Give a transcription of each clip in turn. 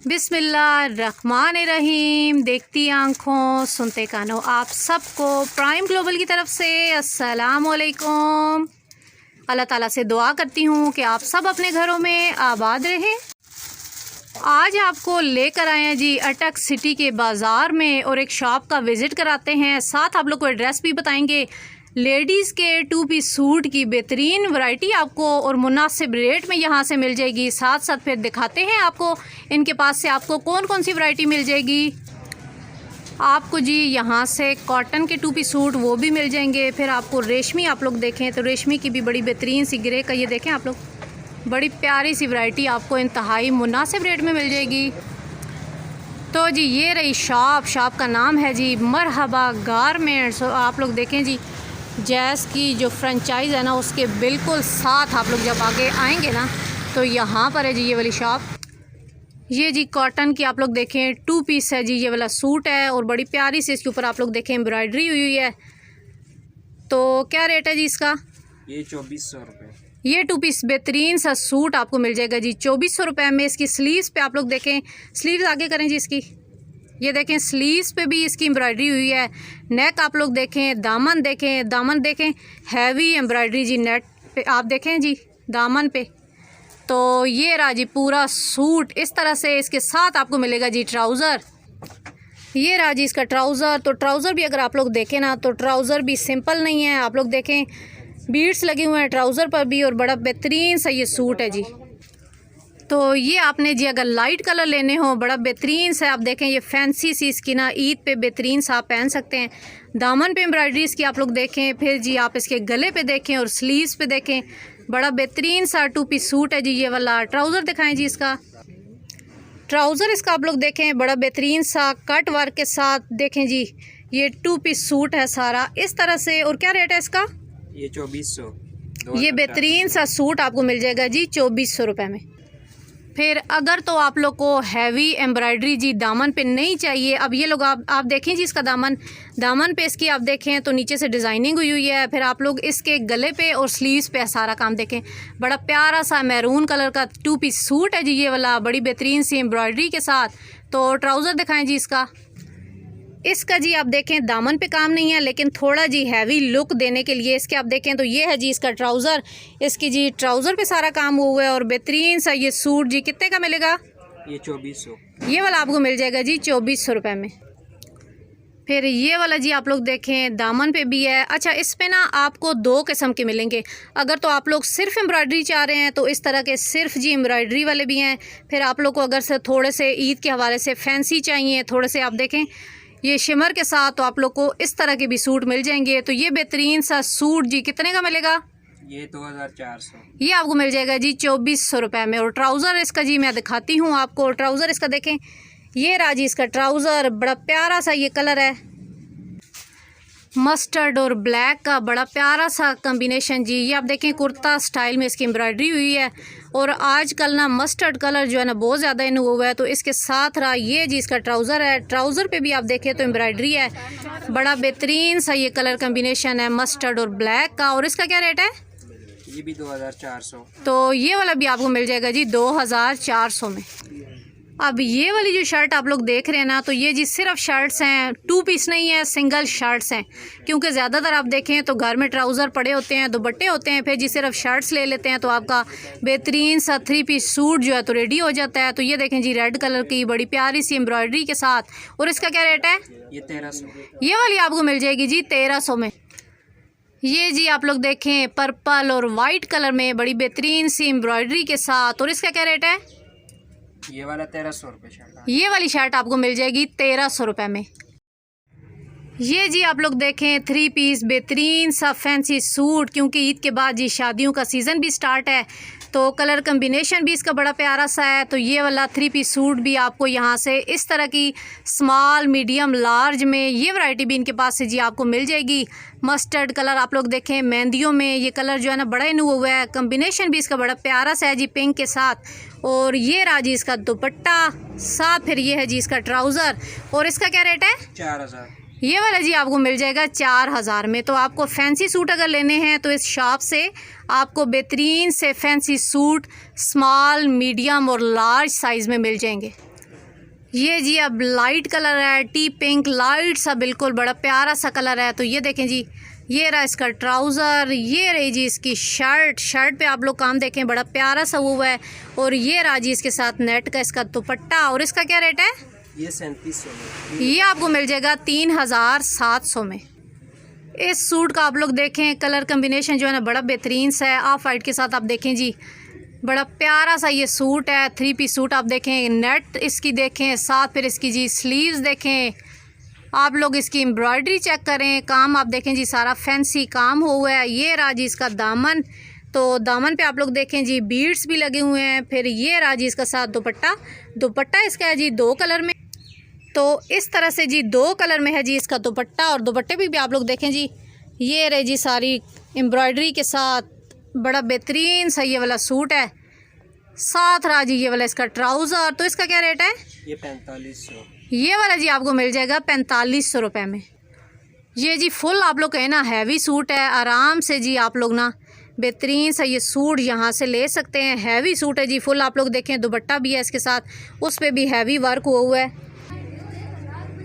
बिस्मिल्लाहिर्रहमानिर्रहीम। देखती आँखों सुनते कानों आप सबको प्राइम ग्लोबल की तरफ से अस्सलाम वालेकुम। अल्लाह ताला से दुआ करती हूँ कि आप सब अपने घरों में आबाद रहें। आज आपको लेकर आए हैं जी अटक सिटी के बाज़ार में और एक शॉप का विज़िट कराते हैं, साथ आप लोग को एड्रेस भी बताएंगे। लेडीज़ के 2 पीस सूट की बेहतरीन वैरायटी आपको और मुनासिब रेट में यहाँ से मिल जाएगी। साथ साथ फिर दिखाते हैं आपको इनके पास से आपको कौन कौन सी वैरायटी मिल जाएगी। आपको जी यहाँ से कॉटन के 2 पीस सूट वो भी मिल जाएंगे। फिर आपको रेशमी, आप लोग देखें तो रेशमी की भी बड़ी बेहतरीन सी ग्रे का, ये देखें आप लोग, बड़ी प्यारी सी वैरायटी आपको इंतहाई मुनासिब रेट में मिल जाएगी। तो जी ये रही शॉप का नाम है जी मरहबा गारमेंट्स। आप लोग देखें जी जैस की जो फ्रेंचाइज़ है ना उसके बिल्कुल साथ आप लोग जब आगे आएंगे ना तो यहाँ पर है जी ये वाली शॉप। ये जी कॉटन की आप लोग देखें 2 पीस है जी, ये वाला सूट है और बड़ी प्यारी सी इसके ऊपर आप लोग देखें एम्ब्रॉयडरी हुई है। तो क्या रेट है जी इसका? ये 2400 रुपये। ये 2 पीस बेहतरीन सा सूट आपको मिल जाएगा जी 2400 रुपये में। इसकी स्लीव्स पे आप लोग देखें, स्लीव्स आगे करें जी इसकी, ये देखें स्लीव्स पे भी इसकी एम्ब्रॉयडरी हुई है। नेक आप लोग देखें, दामन देखें हैवी एम्ब्रॉयडरी जी नेट पे आप देखें जी दामन पे। तो ये रहा जी पूरा सूट इस तरह से। इसके साथ आपको मिलेगा जी ट्राउज़र। ये रहा जी इसका ट्राउज़र। तो ट्राउज़र भी अगर आप लोग देखें ना तो ट्राउज़र भी सिंपल नहीं है, आप लोग देखें बीड्स लगे हुए हैं ट्राउज़र पर भी और बड़ा बेहतरीन सा ये सूट है जी। तो ये आपने जी अगर लाइट कलर लेने हो बड़ा बेहतरीन सा, आप देखें ये फैंसी सी इसकी ना ईद पे बेहतरीन सा आप पहन सकते हैं। दामन पे एम्ब्रॉयडरी इसकी आप लोग देखें, फिर जी आप इसके गले पे देखें और स्लीव्स पे देखें, बड़ा बेहतरीन सा 2 पीस सूट है जी ये वाला। ट्राउज़र दिखाएं जी इसका, ट्राउज़र इसका आप लोग देखें बड़ा बेहतरीन सा कट वर्क के साथ। देखें जी ये 2 पीस सूट है सारा इस तरह से। और क्या रेट है इसका? ये 2400। ये बेहतरीन सा सूट आपको मिल जाएगा जी 2400 रुपये में। फिर अगर तो आप लोग को हैवी एम्ब्रॉयडरी जी दामन पे नहीं चाहिए, अब ये लोग आप देखें जी इसका दामन पे इसकी आप देखें तो नीचे से डिज़ाइनिंग हुई है। फिर आप लोग इसके गले पे और स्लीव्स पे सारा काम देखें, बड़ा प्यारा सा मैरून कलर का 2 पीस सूट है जी ये वाला, बड़ी बेहतरीन सी एम्ब्रॉयडरी के साथ। तो ट्राउज़र दिखाएं जी इसका जी आप देखें दामन पे काम नहीं है लेकिन थोड़ा जी हैवी लुक देने के लिए इसके आप देखें तो ये है जी इसका ट्राउज़र। इसकी जी ट्राउज़र पे सारा काम हुआ है और बेहतरीन सा ये सूट जी कितने का मिलेगा? ये 2400। ये वाला आपको मिल जाएगा जी 2400 रुपये में। फिर ये वाला जी आप लोग देखें दामन पे भी है। अच्छा इस पे ना आपको 2 किस्म के मिलेंगे। अगर तो आप लोग सिर्फ एम्ब्रॉयडरी चाह रहे हैं तो इस तरह के सिर्फ जी एम्ब्रॉयडरी वाले भी हैं। फिर आप लोग को अगर से थोड़े से ईद के हवाले से फैंसी चाहिए, थोड़े से आप देखें ये शिमर के साथ, तो आप लोग को इस तरह के भी सूट मिल जाएंगे। तो ये बेहतरीन सा सूट जी कितने का मिलेगा? ये 2400। ये आपको मिल जाएगा जी 2400 रुपये में। और ट्राउज़र इसका जी मैं दिखाती हूँ आपको। ट्राउज़र इसका देखें, ये रहा जी इसका ट्राउज़र, बड़ा प्यारा सा ये कलर है, मस्टर्ड और ब्लैक का बड़ा प्यारा सा कॉम्बिनेशन जी। ये आप देखें कुर्ता स्टाइल में इसकी एम्ब्रॉयडरी हुई है और आजकल ना मस्टर्ड कलर जो है ना बहुत ज़्यादा इन हुआ है। तो इसके साथ रहा ये जी इसका ट्राउज़र है। ट्राउज़र पे भी आप देखें तो एम्ब्रॉयडरी है, बड़ा बेहतरीन सा ये कलर कॉम्बिनेशन है मस्टर्ड और ब्लैक का। और इसका क्या रेट है? ये भी 2400। तो ये वाला भी आपको मिल जाएगा जी 2400 में। अब ये वाली जो शर्ट आप लोग देख रहे हैं ना तो ये जी सिर्फ शर्ट्स हैं, 2 पीस नहीं है, सिंगल शर्ट्स हैं। क्योंकि ज़्यादातर आप देखें तो घर में ट्राउज़र पड़े होते हैं, दुपट्टे होते हैं, फिर जी सिर्फ शर्ट्स ले लेते हैं तो आपका बेहतरीन सा 3 पीस सूट जो है तो रेडी हो जाता है। तो ये देखें जी रेड कलर की बड़ी प्यारी सी एम्ब्रॉयडरी के साथ। और इसका क्या रेट है? ये 1300। ये वाली आपको मिल जाएगी जी 1300 में। ये जी आप लोग देखें पर्पल और वाइट कलर में बड़ी बेहतरीन सी एम्ब्रॉयडरी के साथ। और इसका क्या रेट है? ये वाला 1300 रुपये शर्ट। ये वाली शर्ट आपको मिल जाएगी 1300 रुपये में। ये जी आप लोग देखें 3 पीस बेहतरीन सा फैंसी सूट, क्योंकि ईद के बाद जी शादियों का सीज़न भी स्टार्ट है तो कलर कम्बिनेशन भी इसका बड़ा प्यारा सा है। तो ये वाला 3 पीस सूट भी आपको यहाँ से इस तरह की स्मॉल मीडियम लार्ज में ये वैरायटी भी इनके पास से जी आपको मिल जाएगी। मस्टर्ड कलर आप लोग देखें मेहंदियों में ये कलर जो है ना बड़ा इन हुआ है, कम्बिनेशन भी इसका बड़ा प्यारा सा है जी पिंक के साथ। और ये रहा जी इसका दुपट्टा साथ, फिर ये है जी इसका ट्राउज़र। और इसका क्या रेट है? 4000। ये वाला जी आपको मिल जाएगा 4000 में। तो आपको फैंसी सूट अगर लेने हैं तो इस शॉप से आपको बेहतरीन से फैंसी सूट स्मॉल मीडियम और लार्ज साइज़ में मिल जाएंगे। ये जी अब लाइट कलर है, टी पिंक लाइट सा, बिल्कुल बड़ा प्यारा सा कलर है। तो ये देखें जी, ये रहा इसका ट्राउज़र, ये रही जी इसकी शर्ट। शर्ट पे आप लोग काम देखें, बड़ा प्यारा सा वो है। और ये रहा जी इसके साथ नेट का इसका दुपट्टा। और इसका क्या रेट है? ये 3700 में। ये आपको मिल जाएगा 3700 में। इस सूट का आप लोग देखें, कलर कम्बिनेशन जो है ना बड़ा बेहतरीन सा है। ऑफ वाइट के साथ आप देखें जी, बड़ा प्यारा सा ये सूट है। 3 पीस सूट आप देखें, नेट इसकी देखें, साथ फिर इसकी जी स्लीव्स देखें। आप लोग इसकी एम्ब्रॉयडरी चेक करें, काम आप देखें जी सारा फैंसी काम हुआ है। ये रहा जी इसका दामन, तो दामन पे आप लोग देखें जी बीड्स भी लगे हुए हैं। फिर ये रहा जी इसका साथ दुपट्टा। दुपट्टा इसका है जी 2 कलर में। तो इस तरह से जी 2 कलर में है जी इसका दुपट्टा। और दुपट्टे भी आप लोग देखें जी, ये रहे जी सारी एम्ब्रॉयडरी के साथ, बड़ा बेहतरीन सा ये वाला सूट है। साथ रहा जी ये वाला इसका ट्राउज़र। तो इसका क्या रेट है? ये 4500। ये वाला जी आपको मिल जाएगा 4500 रुपये में। ये जी फुल आप लोग कहें ना हैवी सूट है। आराम से जी आप लोग ना बेहतरीन सा ये सूट यहाँ से ले सकते हैं। हैवी सूट है जी फुल। आप लोग देखें दुपट्टा भी है इसके साथ, उस पर भी हैवी वर्क हुआ है।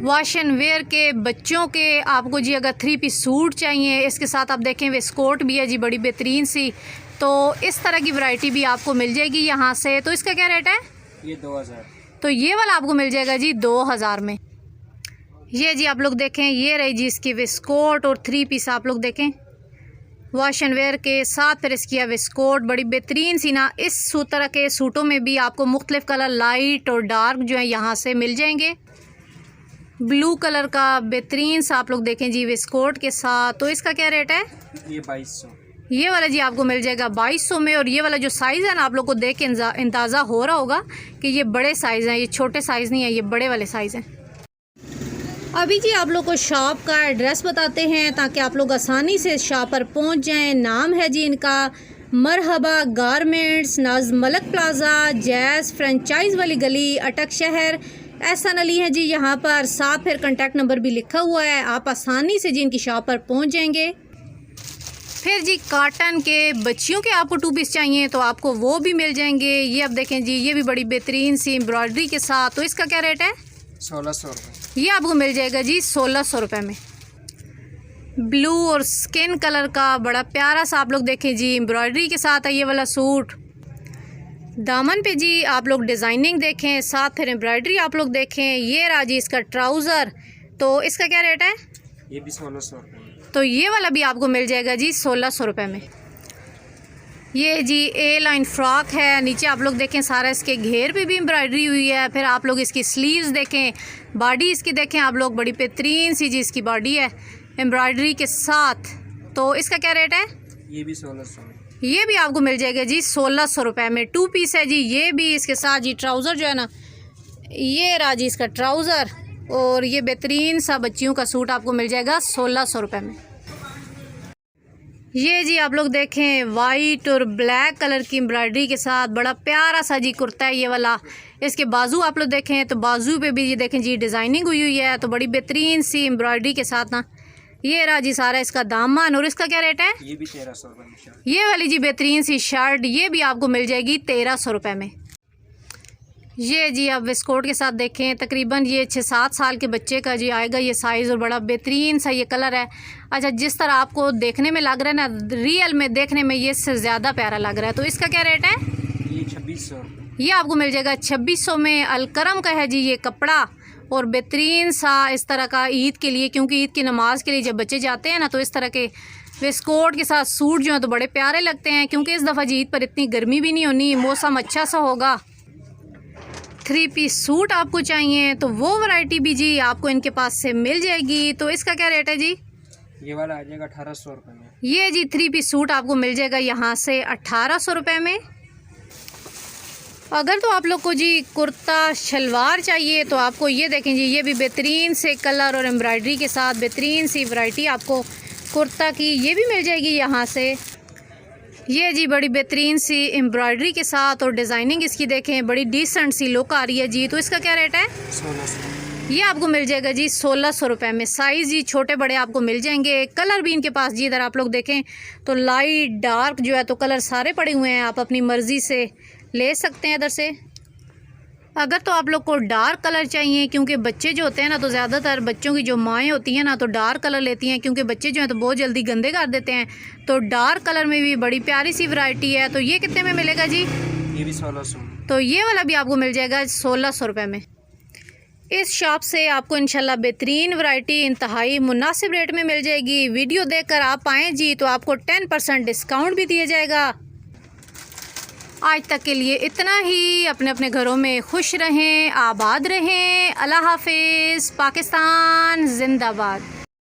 वॉश एंड वेयर के बच्चों के आपको जी अगर 3 पीस सूट चाहिए, इसके साथ आप देखें वेस्टकोट भी है जी बड़ी बेहतरीन सी। तो इस तरह की वैरायटी भी आपको मिल जाएगी यहाँ से। तो इसका क्या रेट है? ये 2000। तो ये वाला आपको मिल जाएगा जी 2000 में। ये जी आप लोग देखें, ये रही जी इसकी वेस्टकोट और 3 पीस आप लोग देखें वॉश एंड वेयर के साथ। फिर इसकी है वेस्टकोट बड़ी बेहतरीन सी ना। इस तरह के सूटों में भी आपको मुख्तलिफ कलर लाइट और डार्क जो है यहाँ से मिल जाएंगे। ब्लू कलर का बेहतरीन सा आप लोग देखें जी वेस्टकोट के साथ। तो इसका क्या रेट है? ये 2200। ये वाला जी आपको मिल जाएगा 2200 में। और ये वाला जो साइज़ है ना, आप लोग को देख के अंदाज़ा हो रहा होगा कि ये बड़े साइज़ हैं, ये छोटे साइज़ नहीं है, ये बड़े वाले साइज़ हैं। अभी जी आप लोग को शॉप का एड्रेस बताते हैं ताकि आप लोग आसानी से शॉप पर पहुंच जाएं। नाम है जी इनका मरहबा गारमेंट्स, नाज मलक प्लाज़ा, जैज़ फ्रेंचाइज वाली गली, अटक शहर, एहसान अली है जी यहाँ पर। साथ फिर कॉन्टैक्ट नंबर भी लिखा हुआ है। आप आसानी से जी इनकी शॉप पर पहुँच जाएंगे। फिर जी कॉटन के बच्चियों के आपको 2 पीस चाहिए तो आपको वो भी मिल जाएंगे। ये अब देखें जी, ये भी बड़ी बेहतरीन सी एम्ब्रॉयडरी के साथ। तो इसका क्या रेट है? 1600 रुपये। ये आपको मिल जाएगा जी 1600 रुपये में। ब्लू और स्किन कलर का बड़ा प्यारा सा आप लोग देखें जी एम्ब्रॉयडरी के साथ है ये वाला सूट। दामन पे जी आप लोग डिज़ाइनिंग देखें, साथ फिर एम्ब्रॉयडरी आप लोग देखें। ये रहा जी इसका ट्राउज़र। तो इसका क्या रेट है? ये भी 1600 रुपये। तो ये वाला भी आपको मिल जाएगा जी 1600 रुपये में। ये जी ए लाइन फ्रॉक है। नीचे आप लोग देखें सारा इसके घेर पे भी एम्ब्रॉयडरी हुई है। फिर आप लोग इसकी स्लीव्स देखें, बॉडी इसकी देखें आप लोग, बड़ी बेहतरीन सी जी इसकी बॉडी है एम्ब्रॉयडरी के साथ। तो इसका क्या रेट है? ये भी 1600 में। ये भी आपको मिल जाएगा जी 1600 रुपये में। 2 पीस है जी ये भी। इसके साथ जी ट्राउज़र जो है ना, ये रहा जी इसका ट्राउज़र। और ये बेहतरीन सा बच्चियों का सूट आपको मिल जाएगा 1600 रुपये में। ये जी आप लोग देखें वाइट और ब्लैक कलर की एम्ब्रॉयडरी के साथ बड़ा प्यारा सा जी कुर्ता है ये वाला। इसके बाजू आप लोग देखें तो बाजू पे भी ये देखें जी डिज़ाइनिंग हुई है, तो बड़ी बेहतरीन सी एम्ब्रॉयडरी के साथ ना। ये रहा जी सारा इसका दामन। और इसका क्या रेट है? ये भी 1300 रुपये में शर्ट। ये वाली जी बेहतरीन सी शर्ट, ये भी आपको मिल जाएगी 1300 रुपये में। ये जी आप वेस्टकोट के साथ देखें, तकरीबन ये 6-7 साल के बच्चे का जी आएगा ये साइज़। और बड़ा बेहतरीन सा ये कलर है। अच्छा, जिस तरह आपको देखने में लग रहा है ना, रियल में देखने में ये इससे ज़्यादा प्यारा लग रहा है। तो इसका क्या रेट है? ये 2600। ये आपको मिल जाएगा 2600 में। अलकरम का है जी ये कपड़ा। और बेहतरीन सा इस तरह का ईद के लिए, क्योंकि ईद की नमाज़ के लिए जब बच्चे जाते हैं ना, तो इस तरह के वेस्टकोट के साथ सूट जो है तो बड़े प्यारे लगते हैं। क्योंकि इस दफ़ा जी ईद पर इतनी गर्मी भी नहीं होनी, मौसम अच्छा सा होगा। 3 पीस सूट आपको चाहिए तो वो वैरायटी भी जी आपको इनके पास से मिल जाएगी। तो इसका क्या रेट है जी? ये वाला आ जाएगा 1800 रुपये में। ये जी 3 पीस सूट आपको मिल जाएगा यहाँ से 1800 रुपये में। अगर तो आप लोग को जी कुर्ता शलवार चाहिए तो आपको ये देखें जी, ये भी बेहतरीन से कलर और एम्ब्रॉयडरी के साथ बेहतरीन सी वैरायटी आपको कुर्ता की ये भी मिल जाएगी यहाँ से। ये जी बड़ी बेहतरीन सी एम्ब्रॉयडरी के साथ और डिज़ाइनिंग इसकी देखें, बड़ी डिसेंट सी लुक आ रही है जी। तो इसका क्या रेट है? 1600। ये आपको मिल जाएगा जी 1600 रुपये में। साइज़ जी छोटे बड़े आपको मिल जाएंगे। कलर भी इनके पास जी इधर आप लोग देखें तो लाइट डार्क जो है तो कलर सारे पड़े हुए हैं, आप अपनी मर्ज़ी से ले सकते हैं इधर से। अगर तो आप लोग को डार्क कलर चाहिए, क्योंकि बच्चे जो होते हैं ना तो ज़्यादातर बच्चों की जो माएँ होती हैं ना तो डार्क कलर लेती हैं, क्योंकि बच्चे जो हैं तो बहुत जल्दी गंदे कर देते हैं। तो डार्क कलर में भी बड़ी प्यारी सी वैरायटी है। तो ये कितने में मिलेगा जी? ये भी 1600 में। तो ये वाला भी आपको मिल जाएगा 1600 रुपये में। इस शॉप से आपको इंशाल्लाह बेहतरीन वैरायटी इंतहाई मुनासिब रेट में मिल जाएगी। वीडियो देखकर आप आएँ जी तो आपको 10% डिस्काउंट भी दिया जाएगा। आज तक के लिए इतना ही। अपने अपने घरों में खुश रहें, आबाद रहें। अल्लाह हाफिज़। पाकिस्तान जिंदाबाद।